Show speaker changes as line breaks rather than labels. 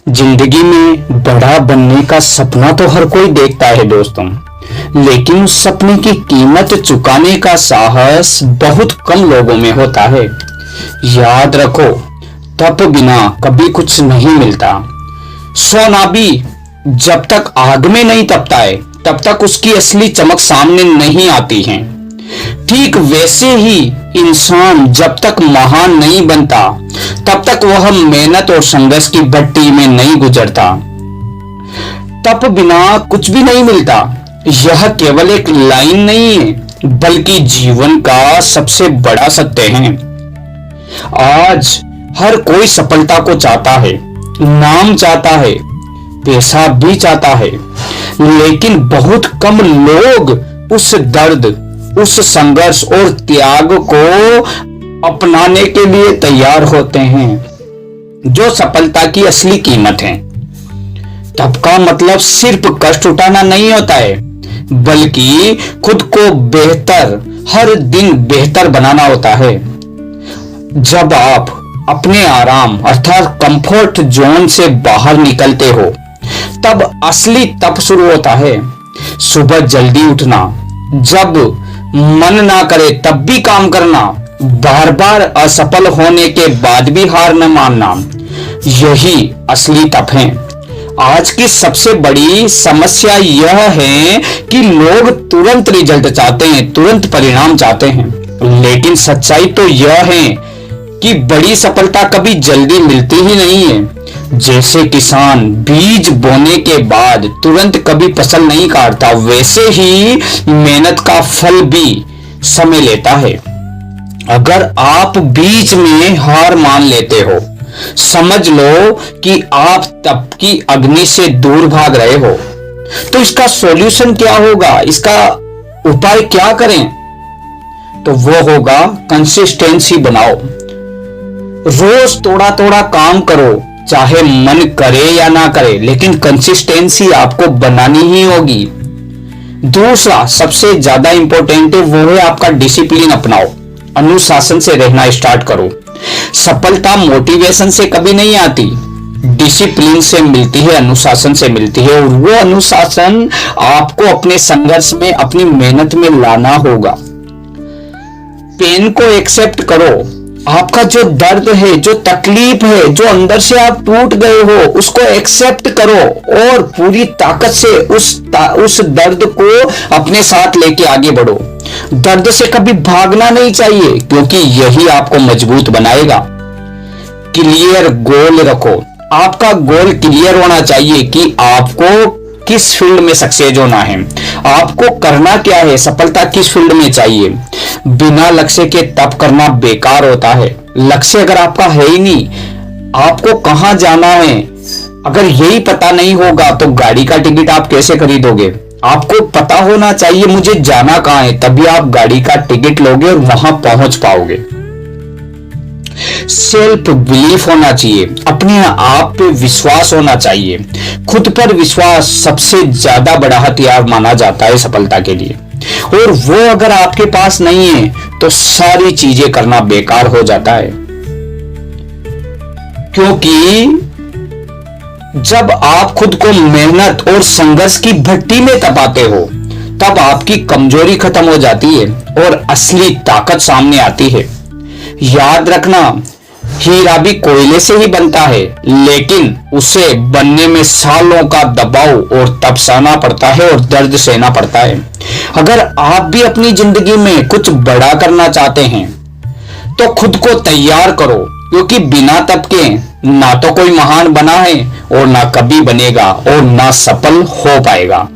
जिंदगी में बड़ा बनने का सपना तो हर कोई देखता है दोस्तों, लेकिन उस सपने की कीमत चुकाने का साहस बहुत कम लोगों में होता है। याद रखो, तप बिना कभी कुछ नहीं मिलता। सोना भी जब तक आग में नहीं तपता है तब तक उसकी असली चमक सामने नहीं आती है। ठीक वैसे ही इंसान जब तक महान नहीं बनता तब तक वह मेहनत और संघर्ष की भट्टी में नहीं गुजरता। तप बिना कुछ भी नहीं मिलता, यह केवल एक लाइन नहीं है बल्कि जीवन का सबसे बड़ा सत्य है। आज हर कोई सफलता को चाहता है, नाम चाहता है, पैसा भी चाहता है, लेकिन बहुत कम लोग उस दर्द, उस संघर्ष और त्याग को अपनाने के लिए तैयार होते हैं जो सफलता की असली कीमत है। तप का मतलब सिर्फ कष्ट उठाना नहीं होता है, बल्कि खुद को बेहतर, हर दिन बेहतर बनाना होता है। जब आप अपने आराम अर्थात कंफर्ट जोन से बाहर निकलते हो तब असली तप शुरू होता है। सुबह जल्दी उठना, जब मन ना करे तब भी काम करना, बार बार असफल होने के बाद भी हार न मानना, यही असली तप है। आज की सबसे बड़ी समस्या यह है कि लोग तुरंत रिजल्ट चाहते हैं, तुरंत परिणाम चाहते हैं, लेकिन सच्चाई तो यह है कि बड़ी सफलता कभी जल्दी मिलती ही नहीं है। जैसे किसान बीज बोने के बाद तुरंत कभी फसल नहीं काटता, वैसे ही मेहनत का फल भी समय लेता है। अगर आप बीच में हार मान लेते हो, समझ लो कि आप तप की अग्नि से दूर भाग रहे हो। तो इसका सॉल्यूशन क्या होगा, इसका उपाय क्या करें? तो वो होगा कंसिस्टेंसी बनाओ। रोज थोड़ा थोड़ा काम करो, चाहे मन करे या ना करे, लेकिन कंसिस्टेंसी आपको बनानी ही होगी। दूसरा सबसे ज्यादा इंपॉर्टेंट है, वो है आपका डिसिप्लिन अपनाओ। अनुशासन से रहना स्टार्ट करो। सफलता मोटिवेशन से कभी नहीं आती, डिसिप्लिन से मिलती है, अनुशासन से मिलती है। और वो अनुशासन आपको अपने संघर्ष में, अपनी मेहनत में लाना होगा। पेन को एक्सेप्ट करो। आपका जो दर्द है, जो तकलीफ है, जो अंदर से आप टूट गए हो, उसको एक्सेप्ट करो और पूरी ताकत से उस दर्द को अपने साथ लेके आगे बढ़ो। दर्द से कभी भागना नहीं चाहिए, क्योंकि यही आपको मजबूत बनाएगा। क्लियर गोल रखो। आपका गोल क्लियर होना चाहिए कि आपको किस फील्ड में सक्सेस होना है, आपको करना क्या है, सफलता किस फील्ड में चाहिए। बिना लक्ष्य के तप करना बेकार होता है। लक्ष्य अगर आपका है ही नहीं, आपको कहां जाना है अगर यही पता नहीं होगा, तो गाड़ी का टिकट आप कैसे खरीदोगे? आपको पता होना चाहिए मुझे जाना कहां है, तभी आप गाड़ी का टिकट लोगे और वहां पहुंच पाओगे। सेल्फ बिलीफ होना चाहिए, अपने आप पे विश्वास होना चाहिए। खुद पर विश्वास सबसे ज्यादा बड़ा हथियार माना जाता है सफलता के लिए, और वो अगर आपके पास नहीं है तो सारी चीजें करना बेकार हो जाता है। क्योंकि जब आप खुद को मेहनत और संघर्ष की भट्टी में तपाते हो तब आपकी कमजोरी खत्म हो जाती है और असली ताकत सामने आती है। याद रखना, हीरा भी कोयले से ही बनता है, लेकिन उसे बनने में सालों का दबाव और तप सहना पड़ता है और दर्द सहना पड़ता है। अगर आप भी अपनी जिंदगी में कुछ बड़ा करना चाहते हैं तो खुद को तैयार करो, क्योंकि बिना तप के ना तो कोई महान बना है और ना कभी बनेगा और ना सफल हो पाएगा।